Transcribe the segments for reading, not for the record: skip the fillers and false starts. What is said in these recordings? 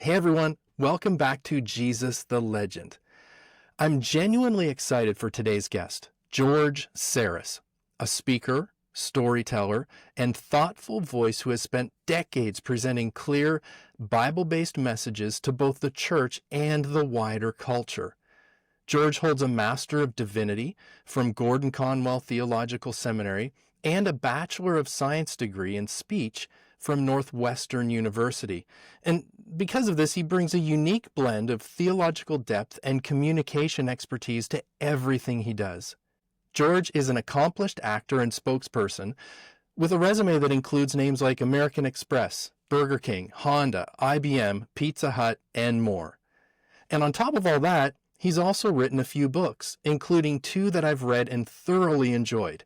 Hey everyone, welcome back to Jesus the Legend. I'm genuinely excited for today's guest, George Sarris, a speaker, storyteller, and thoughtful voice who has spent decades presenting clear, Bible-based messages to both the church and the wider culture. George holds a Master of Divinity from Gordon-Conwell Theological Seminary and a Bachelor of Science Degree in speech from Northwestern University. And because of this, he brings a unique blend of theological depth and communication expertise to everything he does. George is an accomplished actor and spokesperson with a resume that includes names like American Express, Burger King, Honda, IBM, Pizza Hut, and more. And on top of all that, he's also written a few books, including two that I've read and thoroughly enjoyed: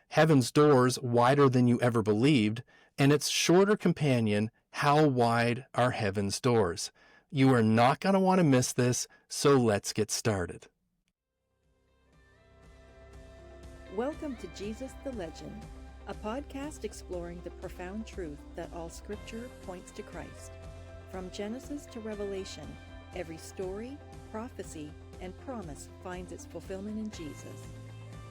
Heaven's Doors, Wider Than You Ever Believed, and its shorter companion, How Wide Are Heaven's Doors? You are not going to want to miss this, so let's get started. Welcome to Jesus the Legend, a podcast exploring the profound truth that all Scripture points to Christ. From Genesis to Revelation, every story, prophecy, and promise finds its fulfillment in Jesus.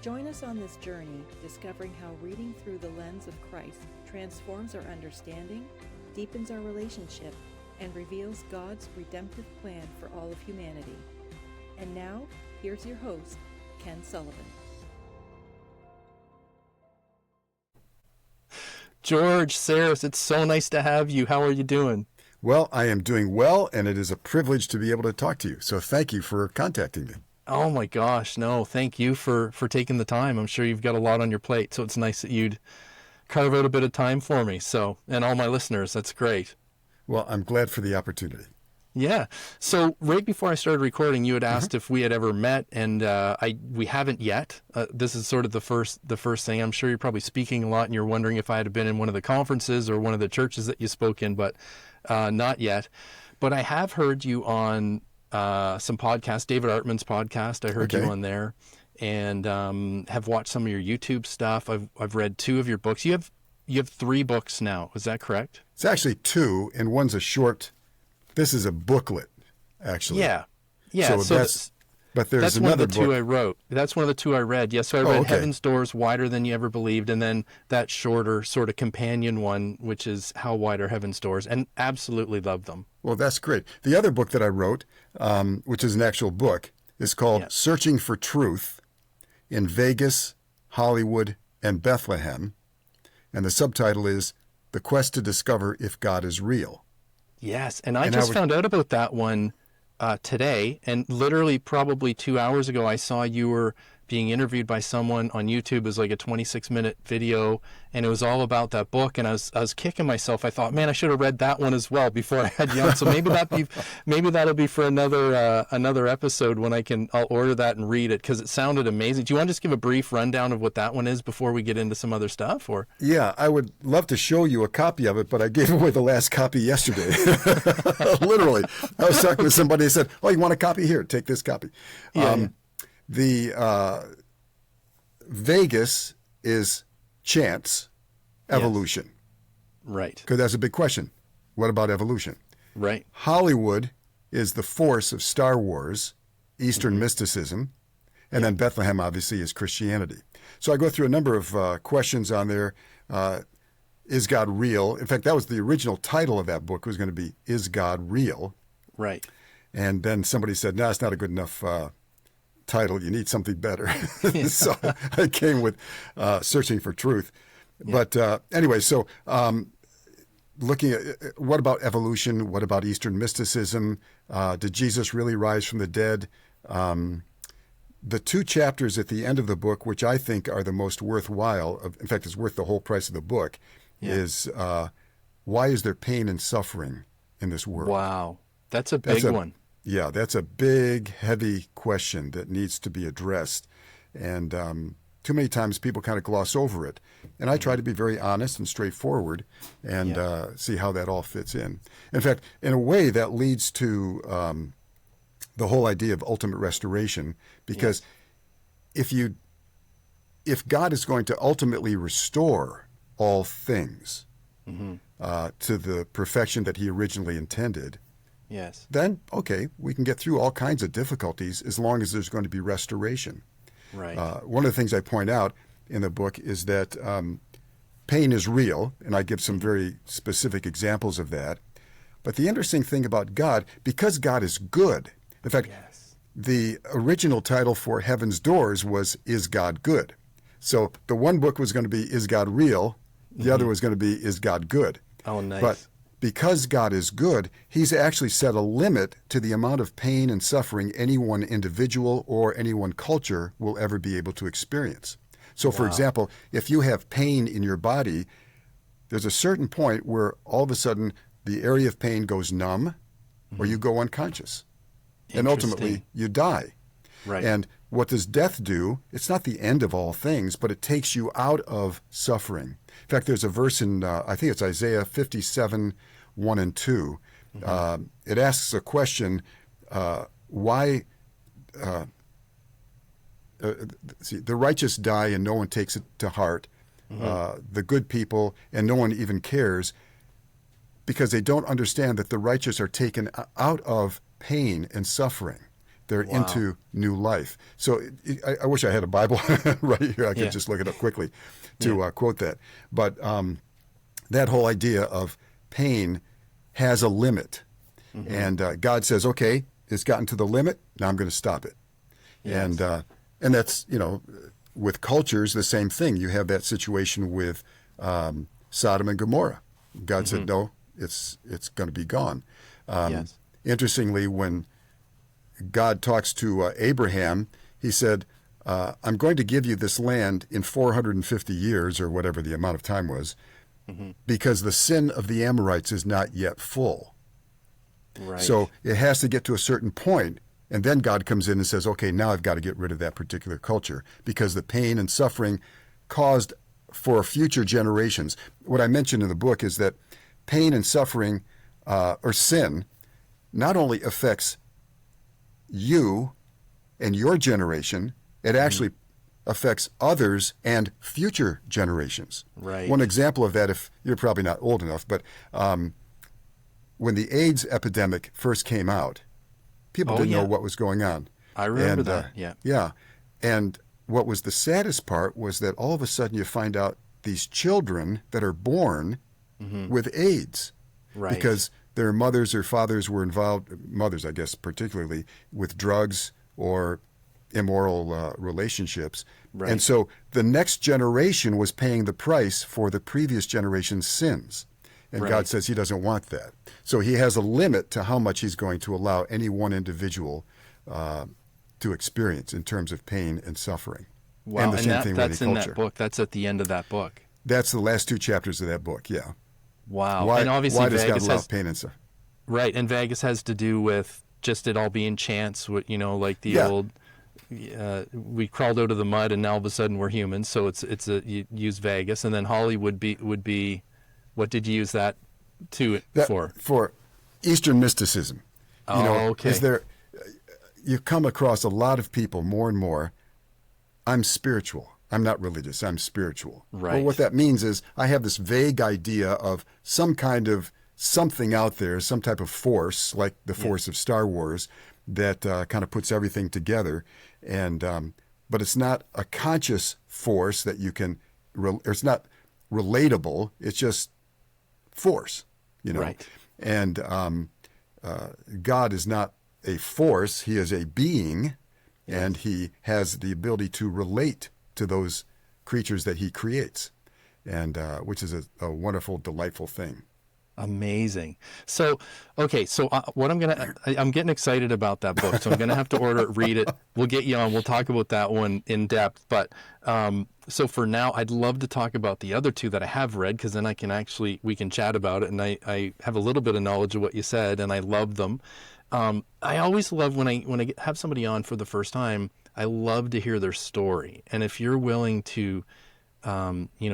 Join us on this journey, discovering how reading through the lens of Christ transforms our understanding, deepens our relationship, and reveals God's redemptive plan for all of humanity. And now, here's your host, Ken Sullivan. George Sarris, it's so nice to have you. How are you doing? Well, I am doing well, and it is a privilege to be able to talk to you. So thank you for contacting me. Oh my gosh, no, thank you for taking the time. I'm sure you've got a lot on your plate, so it's nice that you'd carve out a bit of time for me. So, and all my listeners, that's great. Well, I'm glad for the opportunity. Yeah. So right before I started recording, you had asked if we had ever met, and we haven't yet. This is sort of the first thing. I'm sure you're probably speaking a lot, and you're wondering if I had been in one of the conferences or one of the churches that you spoke in, but not yet. But I have heard you on some podcasts, David Artman's podcast. I heard you on there, and have watched some of your YouTube stuff. I've read two of your books. You have three books now. Is that correct? It's actually two, and one's a short. This is a booklet, actually. Yeah. So but there's another book. That's one of the two I wrote. That's one of the two I read. Yes, so I read Heaven's Doors, Wider Than You Ever Believed, and then that shorter sort of companion one, which is How Wide Are Heaven's Doors, and absolutely love them. Well, that's great. The other book that I wrote, which is an actual book, is called Searching for Truth in Vegas, Hollywood, and Bethlehem. And the subtitle is The Quest to Discover If God is Real. Yes, and I just found out about that one today, and literally probably 2 hours ago I saw you were being interviewed by someone on YouTube. It was like a 26-minute video, and it was all about that book, and I was kicking myself. I thought, man, I should have read that one as well before I had you on. So maybe that'll be for another episode when I'll order that and read it, because it sounded amazing. Do you want to just give a brief rundown of what that one is before we get into some other stuff? Or yeah, I would love to show you a copy of it, but I gave away the last copy yesterday. Literally, I was talking with somebody. They said, "Oh, you want a copy? Here, take this copy." The Vegas is chance, evolution. Yes. Right. Because that's a big question. What about evolution? Right. Hollywood is the force of Star Wars, Eastern mysticism, and then Bethlehem, obviously, is Christianity. So I go through a number of questions on there. Is God real? In fact, that was the original title of that book, was going to be, Is God Real? Right. And then somebody said, no, it's not a good enough title. You need something better. So I came with Searching for Truth. Yeah. But anyway, so looking at what about evolution? What about Eastern mysticism? Did Jesus really rise from the dead? The two chapters at the end of the book, which I think are the most worthwhile, in fact, it's worth the whole price of the book, is why is there pain and suffering in this world? Wow. That's a big one. Yeah, that's a big, heavy question that needs to be addressed. And too many times people kind of gloss over it. And I try to be very honest and straightforward and see how that all fits in. In fact, in a way, that leads to the whole idea of ultimate restoration, because if God is going to ultimately restore all things to the perfection that he originally intended, Yes. then, okay, we can get through all kinds of difficulties as long as there's going to be restoration. Right. One of the things I point out in the book is that pain is real, and I give some very specific examples of that. But the interesting thing about God, because God is good, in fact, Yes. the original title for Heaven's Doors was Is God Good? So the one book was going to be Is God Real? The other was going to be Is God Good? Oh, nice. But because God is good, he's actually set a limit to the amount of pain and suffering any one individual or any one culture will ever be able to experience. So, for Wow. example, if you have pain in your body, there's a certain point where all of a sudden the area of pain goes numb or you go unconscious. And ultimately, Interesting. you die. Right. And what does death do? It's not the end of all things, but it takes you out of suffering. In fact, there's a verse in, I think it's Isaiah 57, 1 and 2. It asks a question, why, the righteous die and no one takes it to heart, the good people, and no one even cares, because they don't understand that the righteous are taken out of pain and suffering. They're Wow. into new life. So I wish I had a Bible right here. I could Yeah. just look it up quickly to quote that. But that whole idea of pain has a limit. And God says, okay, it's gotten to the limit. Now I'm going to stop it. Yes. And that's, with cultures, the same thing. You have that situation with Sodom and Gomorrah. God said, no, it's going to be gone. Yes. Interestingly, when God talks to Abraham, he said, I'm going to give you this land in 450 years, or whatever the amount of time was, because the sin of the Amorites is not yet full. Right. So it has to get to a certain point, and then God comes in and says, okay, now I've got to get rid of that particular culture, because the pain and suffering caused for future generations. What I mentioned in the book is that pain and suffering, or sin, not only affects you and your generation, it actually affects others and future generations. Right. One example of that, if you're probably not old enough, but when the AIDS epidemic first came out, people didn't know what was going on. I remember that. Yeah. Yeah. And what was the saddest part was that all of a sudden you find out these children that are born with AIDS. Right. Because their mothers or fathers were involved, mothers, I guess, particularly, with drugs or immoral relationships. Right. And so the next generation was paying the price for the previous generation's sins. And Right. God says he doesn't want that. So he has a limit to how much he's going to allow any one individual to experience in terms of pain and suffering. Wow. And the same thing with that's any in culture. that book. That's at the end of that book. That's the last two chapters of that book, yeah. Wow. Why, and obviously why does God Vegas allow has pain and suffering? right, and Vegas has to do with just it all being chance. Like the old, we crawled out of the mud and now all of a sudden we're humans. So you use Vegas, and then Holly would be, what did you use that for? For Eastern mysticism. Okay. You come across a lot of people more and more, I'm spiritual. I'm not religious. I'm spiritual. Right. Well, what that means is I have this vague idea of some kind of something out there, some type of force, like the force of Star Wars, that kind of puts everything together. And but it's not a conscious force that you can, it's not relatable. It's just force, Right. And God is not a force. He is a being, and he has the ability to relate to those creatures that he creates, and which is a wonderful, delightful thing. Amazing. So, okay. So what I'm getting excited about that book. So I'm going to have to order it, read it. We'll get you on. We'll talk about that one in depth. But so for now, I'd love to talk about the other two that I have read, because then we can chat about it. And I have a little bit of knowledge of what you said, and I love them. I always love when I have somebody on for the first time, I love to hear their story. And if you're willing to,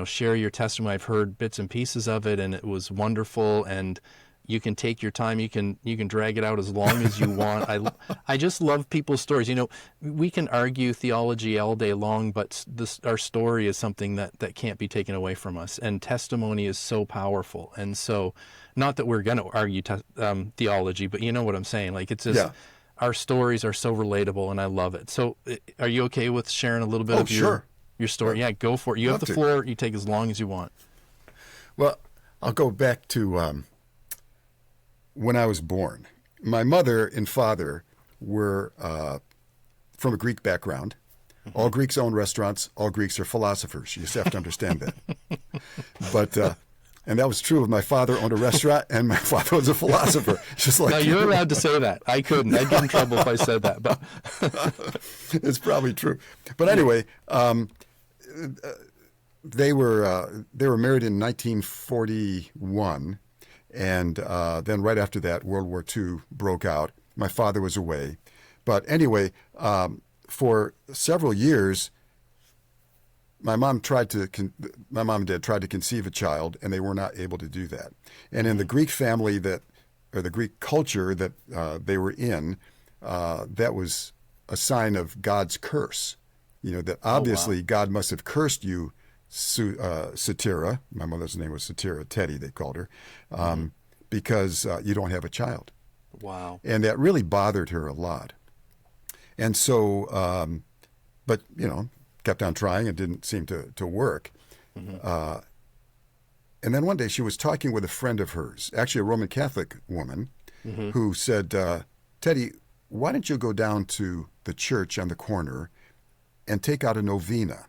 share your testimony, I've heard bits and pieces of it, and it was wonderful. And, You can take your time. You can drag it out as long as you want. I just love people's stories. We can argue theology all day long, but our story is something that can't be taken away from us. And testimony is so powerful. And so, not that we're going to argue theology, but you know what I'm saying. Like, it's just our stories are so relatable, and I love it. So, are you okay with sharing a little bit of your story? Yeah, go for it. You have the floor. You take as long as you want. Well, I'll go back to when I was born. My mother and father were from a Greek background. All Greeks own restaurants. All Greeks are philosophers. You just have to understand that. But and that was true of my father owned a restaurant, and my father was a philosopher. Just like now, you're allowed to say that. I couldn't. I'd get in trouble if I said that. But it's probably true. But anyway, they were married in 1941, and then right after that, World War II broke out. My father was away, but anyway, for several years, my mom and dad tried to conceive a child, and they were not able to do that. And in the Greek family or the Greek culture that they were in, that was a sign of God's curse. That obviously God must have cursed you, Satira. My mother's name was Satira, Teddy, they called her, because you don't have a child. Wow. And that really bothered her a lot. And so, but, kept on trying. It didn't seem to work. And then one day she was talking with a friend of hers, actually a Roman Catholic woman, who said, Teddy, why don't you go down to the church on the corner and take out a novena?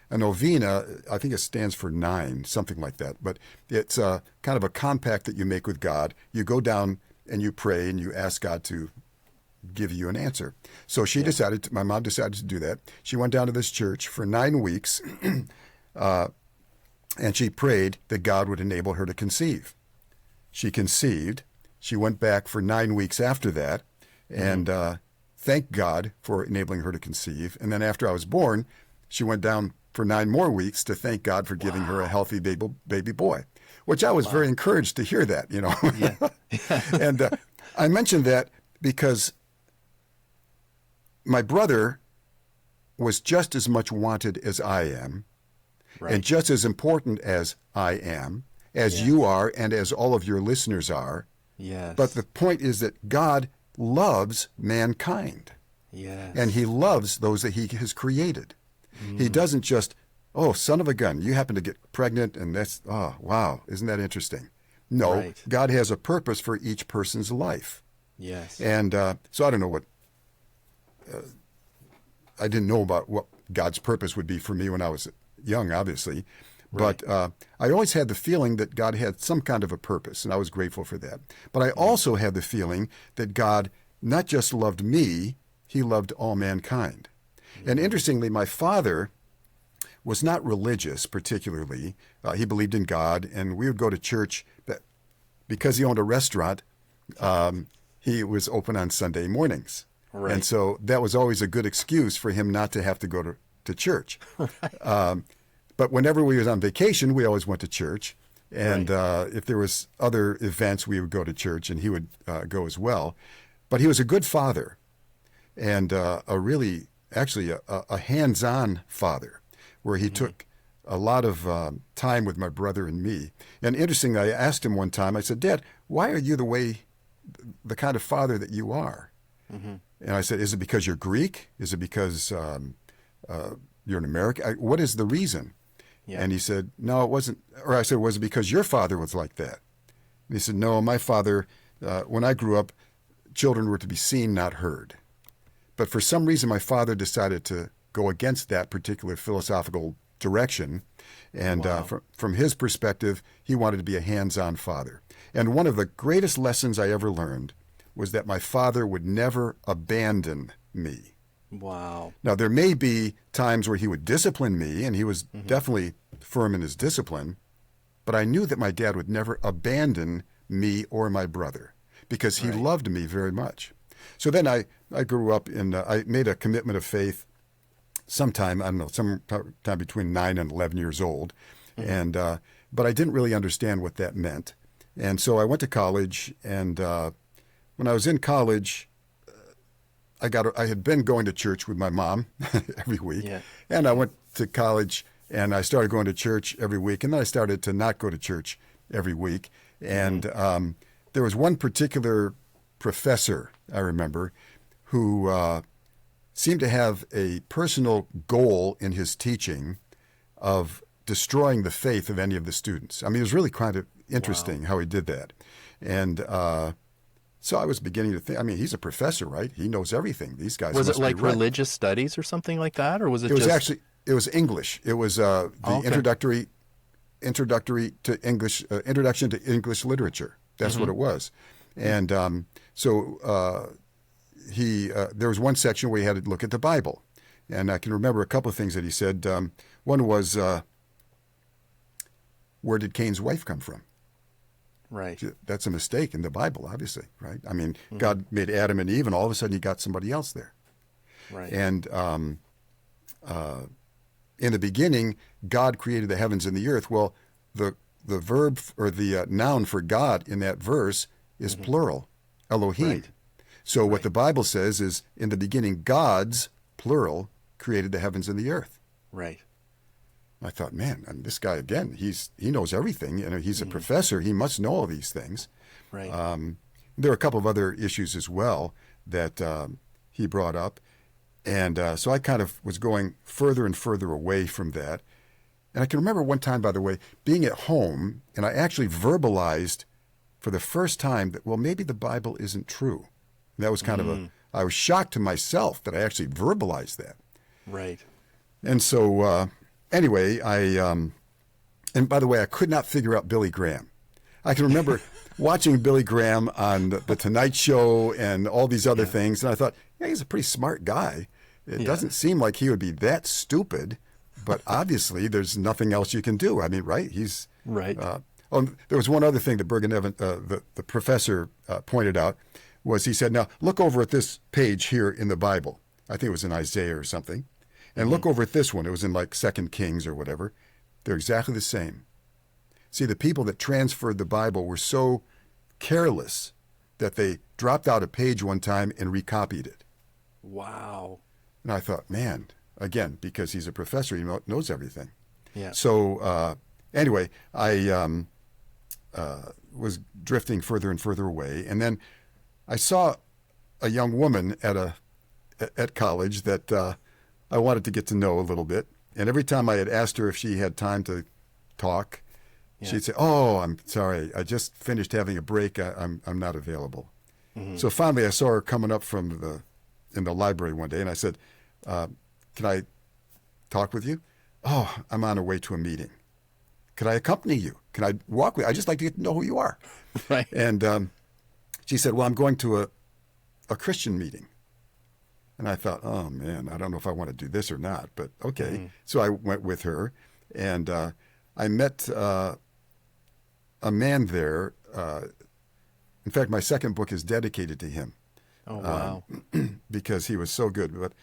A novena, I think it stands for 9, something like that. But it's kind of a compact that you make with God. You go down and you pray and you ask God to give you an answer. So my mom decided to do that. She went down to this church for 9 weeks, and she prayed that God would enable her to conceive. She conceived. She went back for 9 weeks after that, and thanked God for enabling her to conceive. And then after I was born, she went down for 9 more weeks to thank God for giving her a healthy baby boy, which I was very encouraged to hear that, And I mentioned that because my brother was just as much wanted as I am, and just as important as I am, as you are, and as all of your listeners are. Yes. But the point is that God loves mankind. Yes. And he loves those that he has created. He doesn't just, son of a gun, you happen to get pregnant and that's, wow, isn't that interesting? No, God has a purpose for each person's life. Yes. And so I don't know I didn't know about what God's purpose would be for me when I was young, obviously. But I always had the feeling that God had some kind of a purpose, and I was grateful for that. But I also had the feeling that God not just loved me, he loved all mankind. And interestingly, my father was not religious particularly. He believed in God, and we would go to church. Because he owned a restaurant, he was open on Sunday mornings. Right. And so that was always a good excuse for him not to have to go to church. But whenever we was on vacation, we always went to church. And if there was other events, we would go to church, and he would go as well. But he was a good father, and a hands-on father, where he took a lot of time with my brother and me. And interestingly, I asked him one time, I said, Dad, why are you the kind of father that you are? And I said, is it because you're Greek? Is it because you're an American? What is the reason? Yeah. And he said, no, it wasn't. Or I said, was it because your father was like that? And he said, no, my father, when I grew up, children were to be seen, not heard. But for some reason, my father decided to go against that particular philosophical direction. And from his perspective, he wanted to be a hands-on father. And one of the greatest lessons I ever learned was that my father would never abandon me. Wow. Now, there may be times where he would discipline me, and he was definitely firm in his discipline, but I knew that my dad would never abandon me or my brother because he loved me very much. So then I grew up I made a commitment of faith sometime between 9 and 11 years old, and but I didn't really understand what that meant. And so I went to college, and when I was in college, I had been going to church with my mom every week, Yeah. and I went to college, and I started going to church every week, and then I started to not go to church every week. And there was one particular professor, I remember, who seemed to have a personal goal in his teaching of destroying the faith of any of the students. I mean, it was really kind of interesting how he did that. And so I was beginning to think, I mean, he's a professor, right? He knows everything. These guys Was must it like be right. religious studies or something like that? Or was it It was just... actually, it was English. It was the introductory to English, introduction to English literature. That's what it was. And so there was one section where he had to look at the Bible. And I can remember a couple of things that he said. One was, where did Cain's wife come from? Right. That's a mistake in the Bible, obviously, right? I mean, God made Adam and Eve, and all of a sudden you got somebody else there. Right. And in the beginning, God created the heavens and the earth. Well, the verb or the noun for God in that verse is plural, Elohim. Right. So what the Bible says is, in the beginning, gods, plural, created the heavens and the earth. Right. I thought, man, and this guy again, he knows everything. You know, he's a professor. He must know all these things. Right. There are a couple of other issues as well that he brought up. And so I kind of was going further and further away from that. And I can remember one time, by the way, being at home, and I actually verbalized for the first time that, well, maybe the Bible isn't true. And that was kind of I was shocked to myself that I actually verbalized that. Right. And so anyway, and by the way, I could not figure out Billy Graham. I can remember watching Billy Graham on the Tonight Show and all these other things, and I thought, yeah, he's a pretty smart guy. It doesn't seem like he would be that stupid, but obviously there's nothing else you can do. I mean, right? He's Right. There was one other thing that Bergen Evan, the professor, pointed out, was he said, now look over at this page here in the Bible. I think it was in Isaiah or something. And look over at this one. It was in like 2 Kings or whatever. They're exactly the same. See, the people that transferred the Bible were so careless that they dropped out a page one time and recopied it. Wow. And I thought, man, again, because he's a professor, he knows everything. Yeah. So anyway, I was drifting further and further away. And then I saw a young woman at college that I wanted to get to know a little bit. And every time I had asked her if she had time to talk, she'd say, oh, I'm sorry. I just finished having a break. I'm not available. So finally I saw her coming up in the library one day, and I said, can I talk with you? Oh, I'm on a way to a meeting. Could I accompany you? Can I walk with you? I'd just like to get to know who you are. Right. And she said, well, I'm going to a Christian meeting. And I thought, oh, man, I don't know if I want to do this or not, but okay. So I went with her, and I met a man there. In fact, my second book is dedicated to him. Oh, wow. Because he was so good. But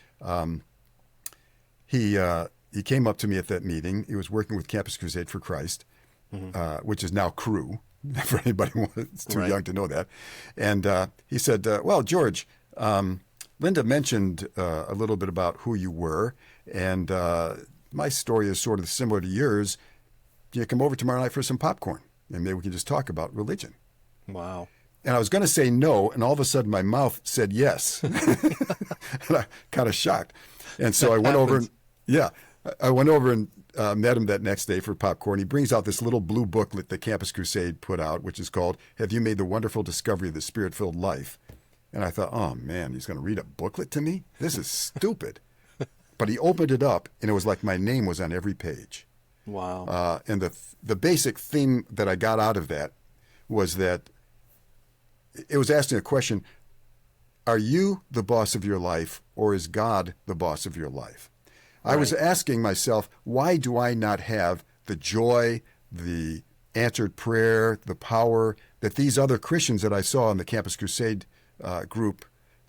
he came up to me at that meeting. He was working with Campus Crusade for Christ, which is now Cru, for anybody who's too young to know that. And he said, well, George, Linda mentioned a little bit about who you were, and my story is sort of similar to yours. Can you come over tomorrow night for some popcorn? And maybe we can just talk about religion. Wow. And I was going to say no, and all of a sudden my mouth said yes. And I kind of shocked. And so I went over and met him that next day for popcorn. He brings out this little blue booklet that Campus Crusade put out, which is called, Have You Made the Wonderful Discovery of the Spirit-Filled Life? And I thought, oh, man, he's going to read a booklet to me? This is stupid. But he opened it up, and it was like my name was on every page. Wow. And the basic theme that I got out of that was that it was asking a question, are you the boss of your life, or is God the boss of your life? I was asking myself, why do I not have the joy, the answered prayer, the power that these other Christians that I saw in the Campus Crusade group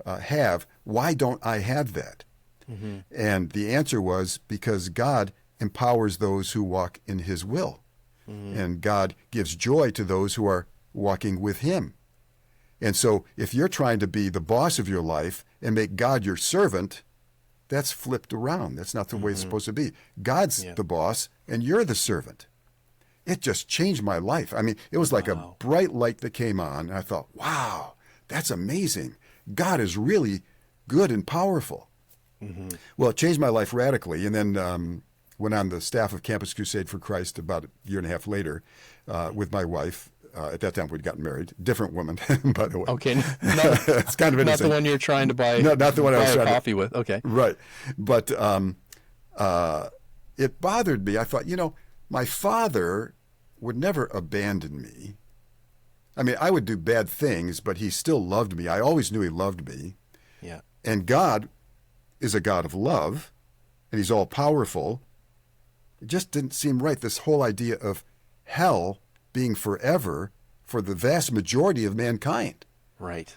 have? Why don't I have that? And the answer was because God empowers those who walk in his will. And God gives joy to those who are walking with him. And so if you're trying to be the boss of your life and make God your servant, that's flipped around. That's not the way it's supposed to be. God's the boss and you're the servant. It just changed my life. I mean, it was like a bright light that came on. And I thought, wow, that's amazing. God is really good and powerful. Well, it changed my life radically. And then went on the staff of Campus Crusade for Christ about a year and a half later with my wife. At that time, we'd gotten married. Different woman, by the way. Okay. It's kind of not the one you're trying to buy, not the one I was trying coffee with. Okay. Right. But it bothered me. I thought, my father would never abandon me. I mean, I would do bad things, but he still loved me. I always knew he loved me. Yeah. And God is a God of love, and he's all powerful. It just didn't seem right, this whole idea of hell being forever for the vast majority of mankind. Right.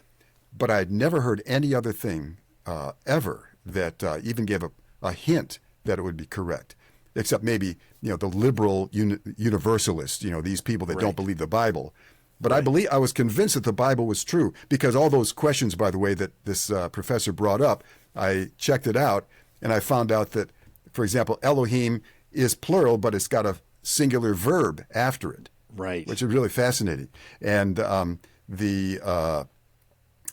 But I'd never heard any other thing ever that even gave a hint that it would be correct, except maybe the liberal universalists, these people that don't believe the Bible. But I was convinced that the Bible was true because all those questions, by the way, that this professor brought up, I checked it out and I found out that, for example, Elohim is plural, but it's got a singular verb after it. Right. Which is really fascinating. And what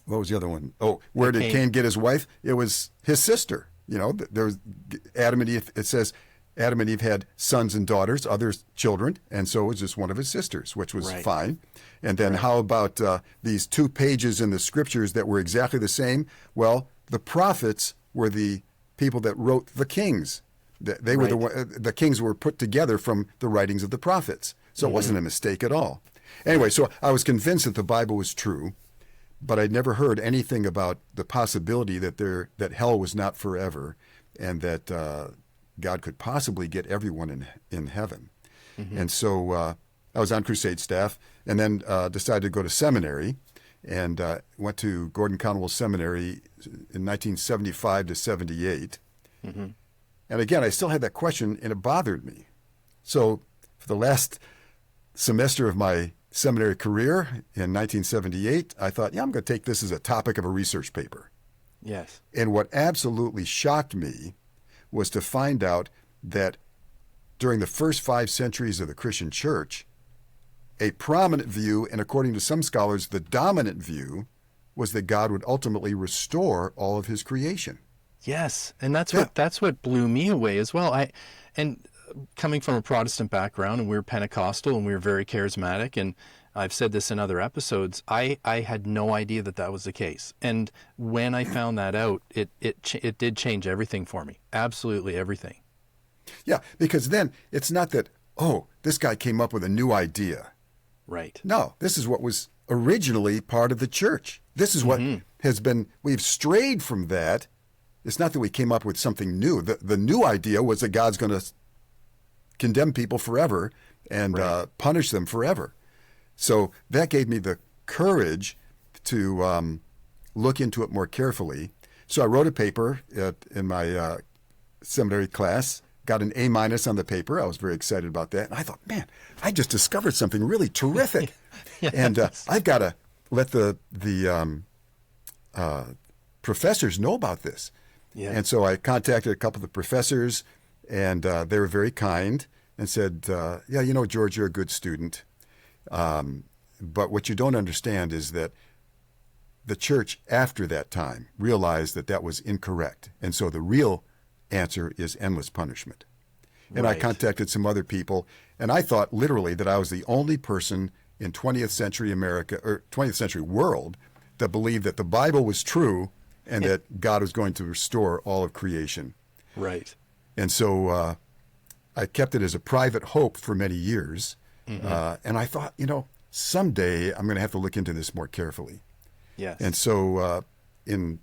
was the other one? Oh, where did Cain get his wife? It was his sister. There was Adam and Eve. It says Adam and Eve had sons and daughters, other children, and so it was just one of his sisters, which was fine. And then how about these 2 pages in the scriptures that were exactly the same? Well, the prophets were the people that wrote the kings. They were the kings were put together from the writings of the prophets. So it wasn't a mistake at all. Anyway, so I was convinced that the Bible was true, but I'd never heard anything about the possibility that hell was not forever and that God could possibly get everyone in heaven. And so I was on Crusade staff and then decided to go to seminary and went to Gordon-Conwell Seminary in 1975 to 78. And again, I still had that question and it bothered me. So for the last semester of my seminary career in 1978, I thought, I'm going to take this as a topic of a research paper. Yes. And what absolutely shocked me was to find out that during the first 5 centuries of the Christian church, a prominent view, and according to some scholars, the dominant view, was that God would ultimately restore all of his creation. Yes, and that's what blew me away as well. Coming from a Protestant background, and we were Pentecostal, and we were very charismatic, and I've said this in other episodes, I had no idea that was the case. And when I found that out, it did change everything for me. Absolutely everything. Yeah, because then it's not that, this guy came up with a new idea. Right. No, this is what was originally part of the church. This is what we've strayed from that. It's not that we came up with something new. The new idea was that God's going to condemn people forever and punish them forever. So that gave me the courage to look into it more carefully. So I wrote a paper in my seminary class, got an A- on the paper. I was very excited about that. And I thought, man, I just discovered something really terrific. Yes. And I've got to let the professors know about this. Yeah. And so I contacted a couple of the professors, and they were very kind and said, George, you're a good student. But what you don't understand is that the church after that time realized that was incorrect. And so the real answer is endless punishment. And I contacted some other people, and I thought literally that I was the only person in 20th century America or 20th century world that believed that the Bible was true and that God was going to restore all of creation. Right. And so I kept it as a private hope for many years. And I thought, someday I'm going to have to look into this more carefully. Yes. And so in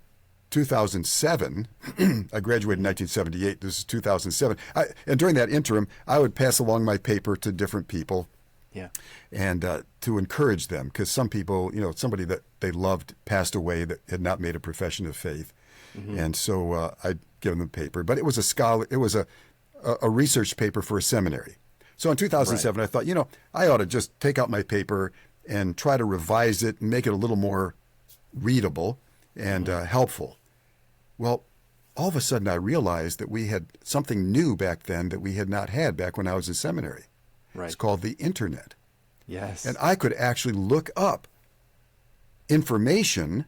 2007, I graduated in 1978. This is 2007. And during that interim, I would pass along my paper to different people. Yeah. And to encourage them, because some people, somebody that they loved passed away that had not made a profession of faith. And so I'd give them the paper. But it was a research paper for a seminary. So in 2007, I thought, I ought to just take out my paper and try to revise it and make it a little more readable and helpful. Well, all of a sudden I realized that we had something new back then that we had not had back when I was in seminary. Right. It's called the internet. Yes. And I could actually look up information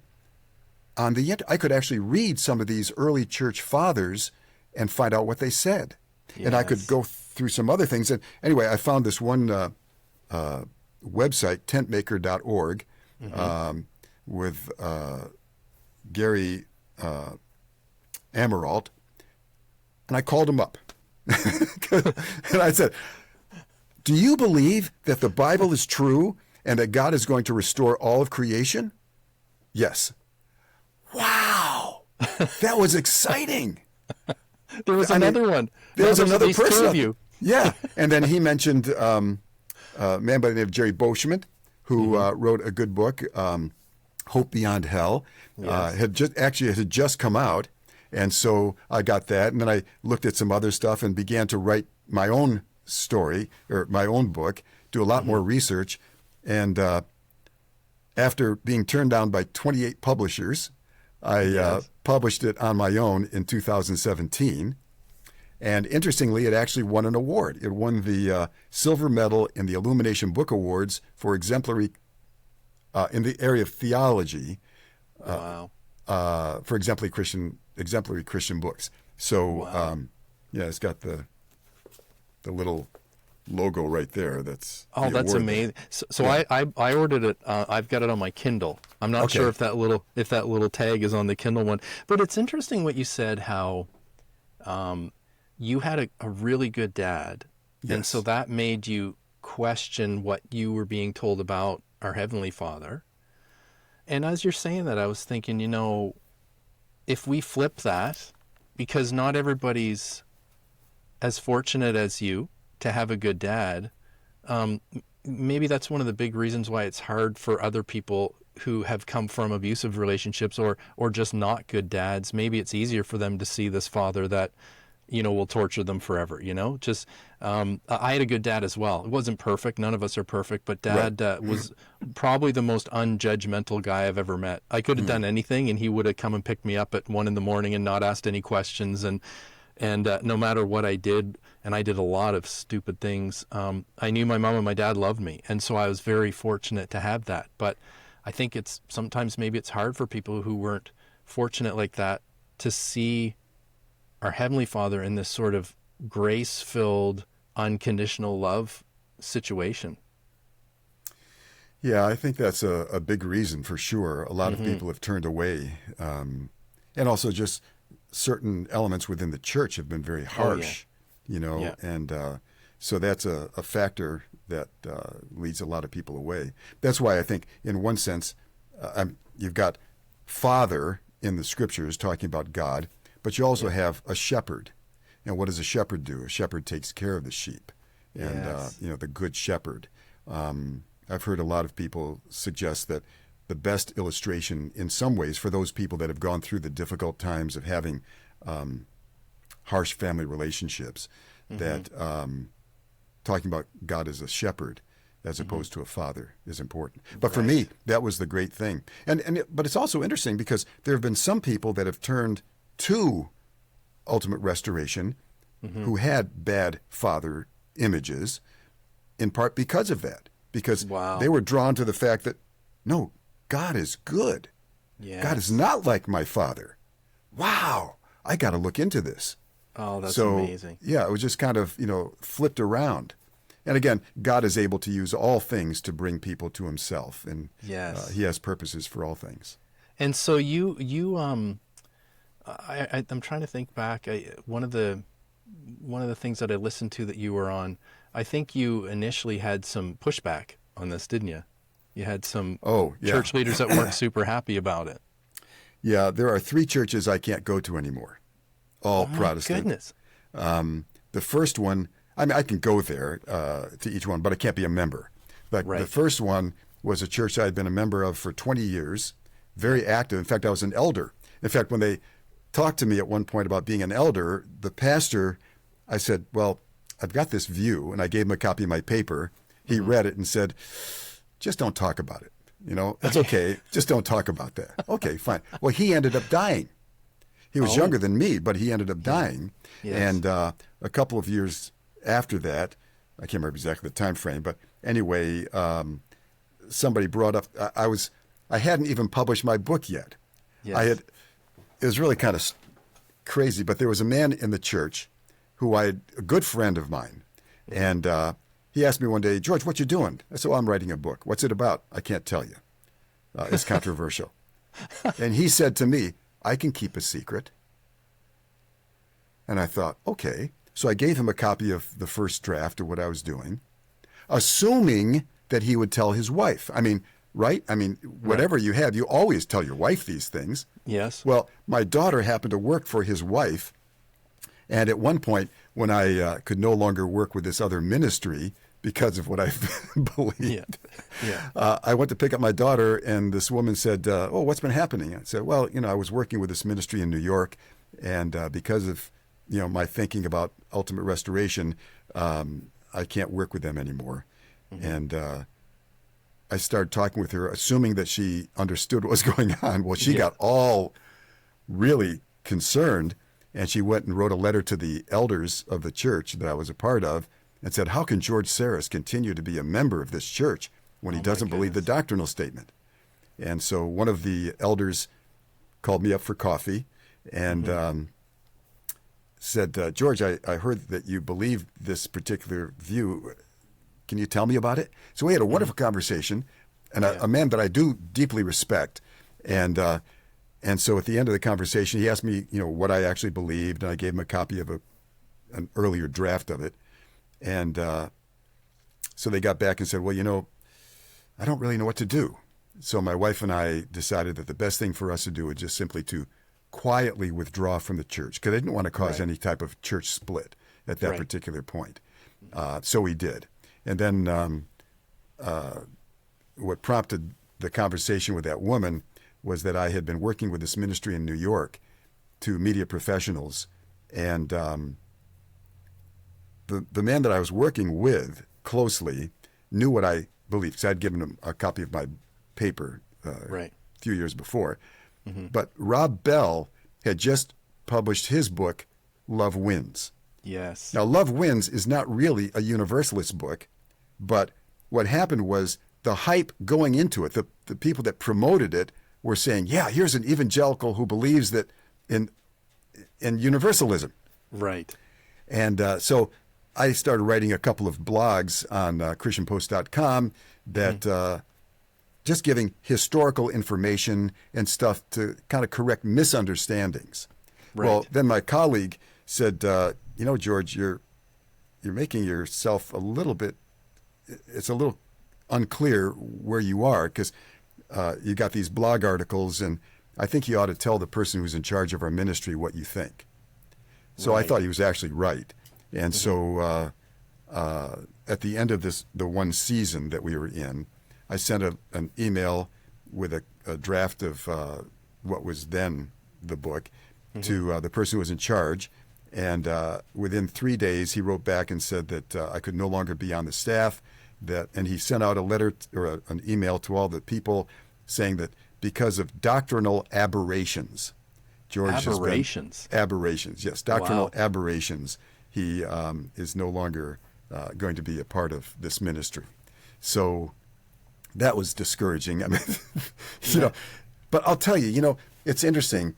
on the internet. I could actually read some of these early church fathers and find out what they said. Yes. And I could go through some other things. And anyway, I found this one website, tentmaker.org, with Gary Amirault, and I called him up. And I said, do you believe that the Bible is true and that God is going to restore all of creation? Yes. Wow. That was exciting. There was another one. There was another person. Of you. Yeah. And then he mentioned a man by the name of Jerry Boschman, who wrote a good book, Hope Beyond Hell. Yes. It had just come out. And so I got that. And then I looked at some other stuff and began to write my own story or my own book, do a lot more research. And after being turned down by 28 publishers, I published it on my own in 2017. And interestingly, it actually won an award. It won the silver medal in the Illumination Book Awards for exemplary in the area of theology. Wow. For exemplary Christian books. So it's got the little logo right there. That's that's amazing. So I ordered it. I've got it on my Kindle. I'm not sure if that little tag is on the Kindle one. But it's interesting what you said. How you had a really good dad, and so that made you question what you were being told about our Heavenly Father. And as you're saying that, I was thinking, if we flip that, because not everybody's as fortunate as you to have a good dad, maybe that's one of the big reasons why it's hard for other people who have come from abusive relationships or just not good dads. Maybe it's easier for them to see this father that, will torture them forever, I had a good dad as well. It wasn't perfect. None of us are perfect, but Dad was probably the most unjudgmental guy I've ever met. I could have done anything and he would have come and picked me up at 1 a.m. and not asked any questions. And no matter what I did, and I did a lot of stupid things, I knew my mom and my dad loved me. And so I was very fortunate to have that. But I think sometimes maybe it's hard for people who weren't fortunate like that to see our Heavenly Father in this sort of grace-filled, unconditional love situation. Yeah, I think that's a big reason for sure. A lot of people have turned away. And also just certain elements within the church have been very harsh, and so that's a factor that leads a lot of people away. That's why I think, in one sense, you've got Father in the Scriptures talking about God, but you also have a shepherd. And what does a shepherd do? A shepherd takes care of the sheep, and the good shepherd. I've heard a lot of people suggest that the best illustration in some ways for those people that have gone through the difficult times of having harsh family relationships, that talking about God as a shepherd as opposed to a father is important. But for me, that was the great thing. But it's also interesting because there have been some people that have turned to ultimate restoration who had bad father images, in part because of that. Because they were drawn to the fact that, no, God is good. Yes. God is not like my father. Wow, I got to look into this. Oh, that's amazing. Yeah, it was just kind of, flipped around. And again, God is able to use all things to bring people to himself. And he has purposes for all things. And so I'm trying to think back. One of the things that I listened to that you were on, I think you initially had some pushback on this, didn't you? You had some church leaders that weren't super happy about it. Yeah, there are 3 churches I can't go to anymore, all Protestant. Goodness. The first one, I can go there to each one, but I can't be a member. But the first one was a church I had been a member of for 20 years, very active. In fact, I was an elder. In fact, when they talked to me at one point about being an elder, the pastor, I said, well, I've got this view, and I gave him a copy of my paper. He read it and said, just don't talk about it. That's okay. Just don't talk about that. Okay, fine. Well, he ended up dying. He was younger than me, but he ended up dying. Yes. And a couple of years after that, I can't remember exactly the time frame, but anyway, somebody brought up, I hadn't even published my book yet. Yes. It was really kind of crazy, but there was a man in the church a good friend of mine, and he asked me one day, George, what you doing? I said, well, I'm writing a book. What's it about? I can't tell you. It's controversial. And he said to me, I can keep a secret. And I thought, okay. So I gave him a copy of the first draft of what I was doing, assuming that he would tell his wife. I mean, right? I mean, whatever you have, you always tell your wife these things. Yes. Well, my daughter happened to work for his wife. And at one point, when I could no longer work with this other ministry because of what I believed, I went to pick up my daughter, and this woman said, oh, what's been happening? I said, well, I was working with this ministry in New York, and because of my thinking about ultimate restoration, I can't work with them anymore. Mm-hmm. And I started talking with her, assuming that she understood what was going on. Well, she got all really concerned. And she went and wrote a letter to the elders of the church that I was a part of and said, how can George Sarris continue to be a member of this church when he doesn't believe the doctrinal statement? And so one of the elders called me up for coffee and said, George, I heard that you believe this particular view. Can you tell me about it? So we had a wonderful conversation, and a man that I do deeply respect. And so at the end of the conversation, he asked me, what I actually believed, and I gave him a copy of an earlier draft of it. And so they got back and said, well, I don't really know what to do. So my wife and I decided that the best thing for us to do was just simply to quietly withdraw from the church, because I didn't want to cause any type of church split at that particular point. So we did. And then what prompted the conversation with that woman was that I had been working with this ministry in New York to media professionals. And the man that I was working with closely knew what I believed, because I'd given him a copy of my paper a few years before. Mm-hmm. But Rob Bell had just published his book, Love Wins. Yes. Now, Love Wins is not really a universalist book, but what happened was the hype going into it, the people that promoted it, were saying, yeah, here's an evangelical who believes that in universalism. Right. And so I started writing a couple of blogs on ChristianPost.com that just giving historical information and stuff to kind of correct misunderstandings. Right. Well, then my colleague said, George, you're making yourself it's a little unclear where you are, because you got these blog articles, and I think you ought to tell the person who's in charge of our ministry what you think. So I thought he was actually right. And so at the end of the one season that we were in, I sent an email with a draft of what was then the book to the person who was in charge. And within 3 days, he wrote back and said that I could no longer be on the staff. And he sent out a letter or an email to all the people saying that because of doctrinal aberrations, aberrations, yes, doctrinal aberrations, he is no longer going to be a part of this ministry. So that was discouraging. I mean, but I'll tell you, it's interesting.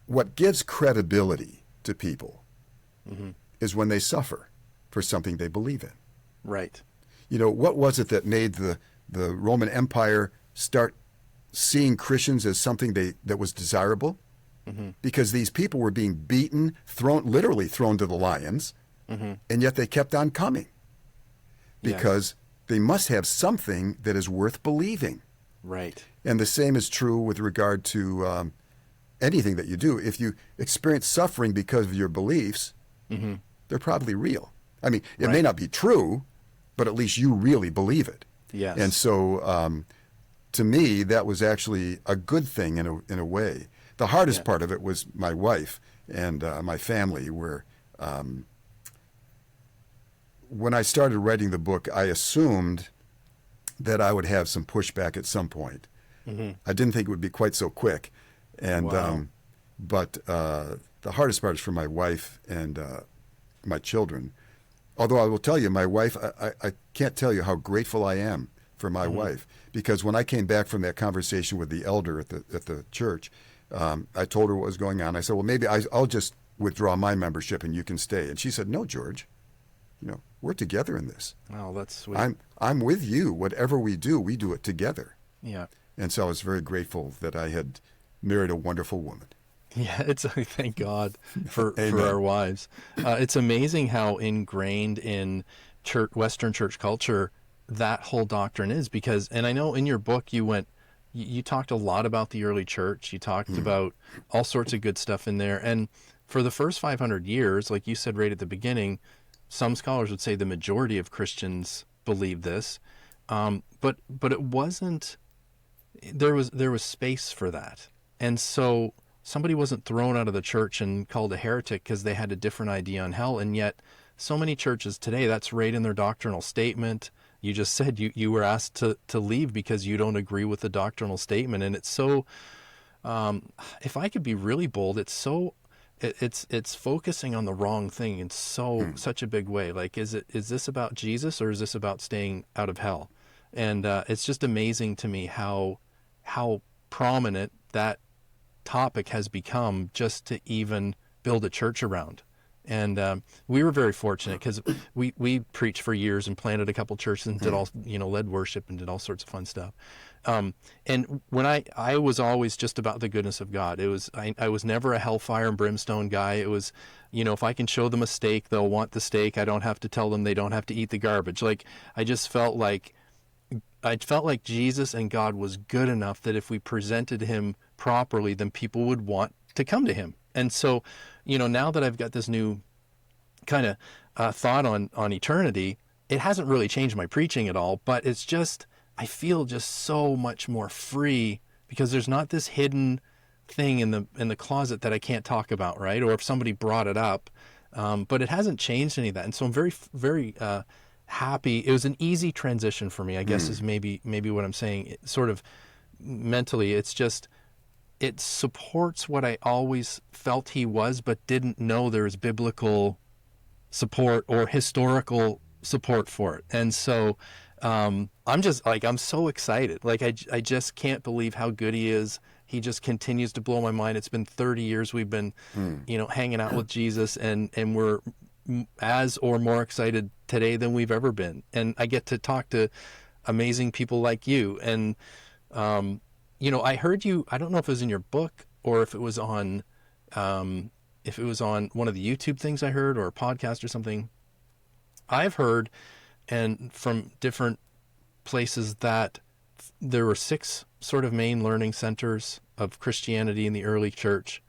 What gives credibility to people is when they suffer for something they believe in. Right. What was it that made the Roman Empire start seeing Christians as something that was desirable? Mm-hmm. Because these people were being beaten, literally thrown to the lions, and yet they kept on coming. Because they must have something that is worth believing. Right. And the same is true with regard to anything that you do. If you experience suffering because of your beliefs, they're probably real. I mean, it may not be true, but at least you really believe it. Yes. And so, to me, that was actually a good thing in a way. The hardest part of it was my wife and my family, where when I started writing the book, I assumed that I would have some pushback at some point. I didn't think it would be quite so quick. And Wow. but the hardest part is for my wife and my children. Although I will tell you, my wife, I can't tell you how grateful I am for my wife, because when I came back from that conversation with the elder at the church, I told her what was going on. I said, well, maybe I'll just withdraw my membership and you can stay. And she said, no, George, we're together in this. Oh, that's sweet. I'm with you. Whatever we do it together. Yeah. And so I was very grateful that I had married a wonderful woman. Yeah, thank God for Amen. our wives. It's amazing how ingrained in Western church culture that whole doctrine is, because, and I know in your book you talked a lot about the early church. You talked about all sorts of good stuff in there. And for the first 500 years, like you said right at the beginning, some scholars would say the majority of Christians believe this. But it wasn't, there was space for that. And so somebody wasn't thrown out of the church and called a heretic because they had a different idea on hell. And yet so many churches today, that's right in their doctrinal statement. You just said you were asked to leave because you don't agree with the doctrinal statement. And it's so, if I could be really bold, it's focusing on the wrong thing in such a big way. Like, is this about Jesus, or is this about staying out of hell? And it's just amazing to me how prominent that topic has become just to even build a church around. And we were very fortunate because we preached for years and planted a couple churches and did all, led worship and did all sorts of fun stuff. And when I was always just about the goodness of God. It was, I was never a hellfire and brimstone guy. It was, if I can show them a steak, they'll want the steak. I don't have to tell them they don't have to eat the garbage. Like, I felt like Jesus and God was good enough that if we presented him properly, then people would want to come to him. And so, now that I've got this new kind of thought on eternity, it hasn't really changed my preaching at all, but it's just, I feel just so much more free because there's not this hidden thing in the closet that I can't talk about, right? Or if somebody brought it up, but it hasn't changed any of that. And so I'm very, very happy. It was an easy transition for me, I guess, is maybe what I'm saying. It sort of mentally, it's just, it supports what I always felt he was, but didn't know there was biblical support or historical support for it. And so I'm just like, I'm so excited. Like, I just can't believe how good he is. He just continues to blow my mind. It's been 30 years we've been, hanging out with Jesus, and we're as or more excited today than we've ever been. And I get to talk to amazing people like you. And, I heard you, I don't know if it was in your book or if it was on one of the YouTube things I heard, or a podcast or something. I've heard, and from different places, that there were 6 sort of main learning centers of Christianity in the early church.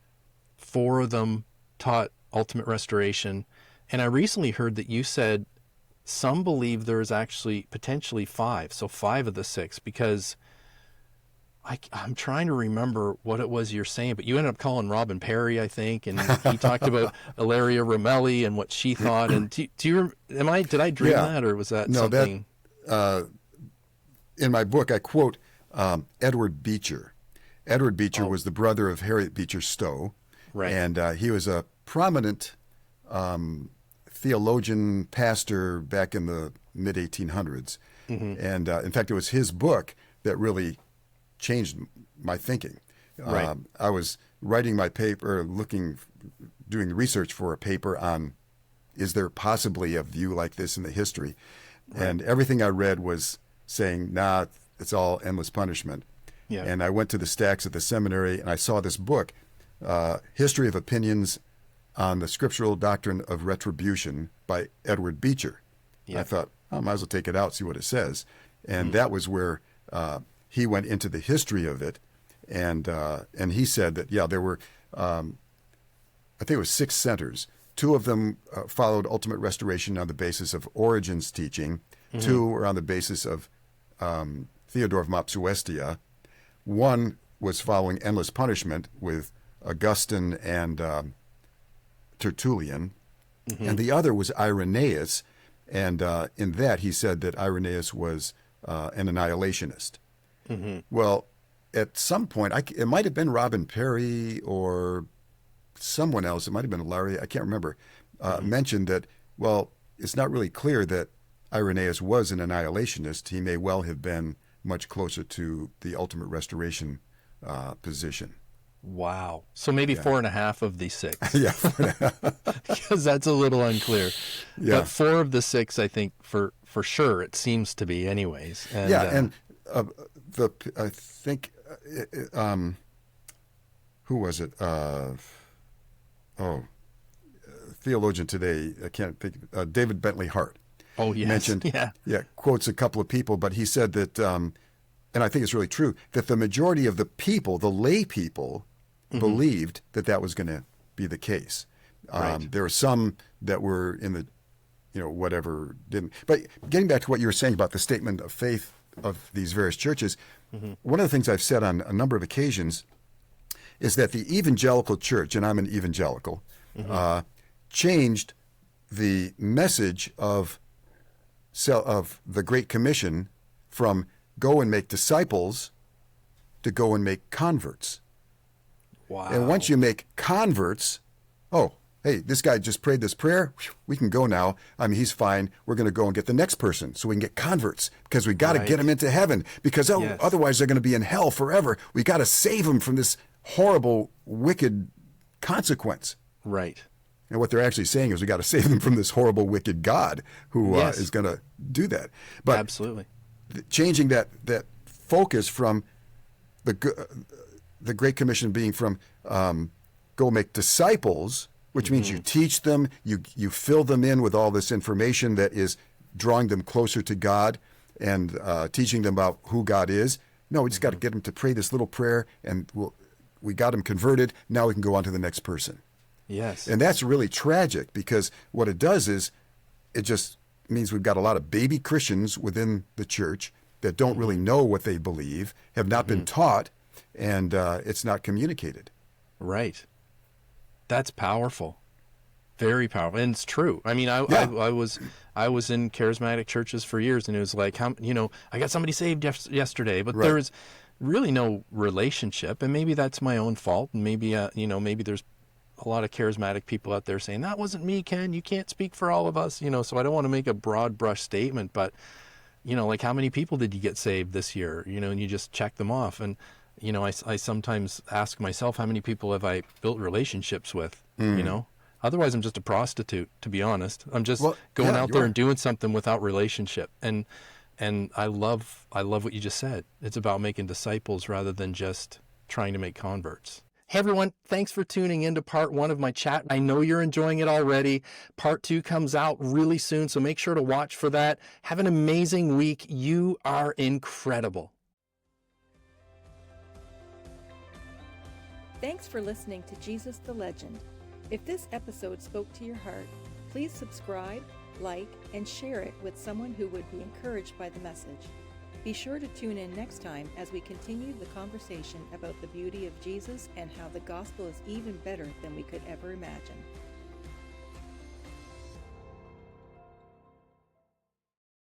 4 of them taught ultimate restoration. And I recently heard that you said some believe there is actually potentially 5. So 5 of the 6, because I'm trying to remember what it was you're saying, but you ended up calling Robin Perry, I think, and he talked about Ilaria Romelli and what she thought. And did I dream that, or was that something? In my book, I quote Edward Beecher. Edward Beecher was the brother of Harriet Beecher Stowe, right? And he was a prominent theologian, pastor back in the mid 1800s. And in fact, it was his book that really changed my thinking. Right. I was writing my paper, doing research for a paper on, is there possibly a view like this in the history? Right. And everything I read was saying, nah, it's all endless punishment. Yeah. And I went to the stacks at the seminary and I saw this book, History of Opinions on the Scriptural Doctrine of Retribution by Edward Beecher. Yeah. I thought, I might as well take it out, see what it says. And that was where he went into the history of it, and he said that, there were, I think it was 6 centers. 2 of them followed ultimate restoration on the basis of Origen's teaching. 2 were on the basis of Theodore of Mopsuestia. 1 was following endless punishment with Augustine and Tertullian, and the other was Irenaeus. And in that, he said that Irenaeus was an annihilationist. Well, at some point, it might have been Robin Perry or someone else, it might have been Larry, I can't remember, mentioned that, well, it's not really clear that Irenaeus was an annihilationist. He may well have been much closer to the ultimate restoration position. Wow. So maybe 4.5 of the 6. Yeah. Because that's a little unclear. Yeah. But 4 of the 6, I think, for sure, it seems to be anyways. And, and I think, who was it? Theologian today, I can't think, David Bentley Hart. Oh, yes. Mentioned, quotes a couple of people, but he said that, and I think it's really true, that the majority of the people, the lay people, believed that was going to be the case. Right. There were some that were in the, whatever, didn't. But getting back to what you were saying about the statement of faith of these various churches, one of the things I've said on a number of occasions is that the evangelical church, and I'm an evangelical, changed the message of the Great Commission from go and make disciples to go and make converts. Wow. And once you make converts, hey, this guy just prayed this prayer, we can go now. I mean, he's fine. We're going to go and get the next person so we can get converts because we got to get them into heaven because otherwise they're going to be in hell forever. We got to save them from this horrible, wicked consequence. Right. And what they're actually saying is we got to save them from this horrible, wicked God who is going to do that. But absolutely, changing that focus from the Great Commission being from go make disciples, which means you teach them, you fill them in with all this information that is drawing them closer to God and teaching them about who God is. No, we just got to get them to pray this little prayer, and we got them converted. Now we can go on to the next person. Yes. And that's really tragic because what it does is it just means we've got a lot of baby Christians within the church that don't really know what they believe, have not been taught, and it's not communicated. Right. That's powerful. Very powerful. And it's true. I mean, I was in charismatic churches for years, and it was like, I got somebody saved yesterday, but there was really no relationship, and maybe that's my own fault, and maybe maybe there's a lot of charismatic people out there saying, that wasn't me, Ken, you can't speak for all of us, so I don't want to make a broad brush statement, but, like how many people did you get saved this year, and you just check them off. And, I sometimes ask myself, how many people have I built relationships with, Otherwise I'm just a prostitute, to be honest. I'm just going out there and doing something without relationship. And I love what you just said. It's about making disciples rather than just trying to make converts. Hey everyone, thanks for tuning in to part 1 of my chat. I know you're enjoying it already. Part 2 comes out really soon, so make sure to watch for that. Have an amazing week. You are incredible. Thanks for listening to Jesus the Legend. If this episode spoke to your heart, please subscribe, like, and share it with someone who would be encouraged by the message. Be sure to tune in next time as we continue the conversation about the beauty of Jesus and how the gospel is even better than we could ever imagine.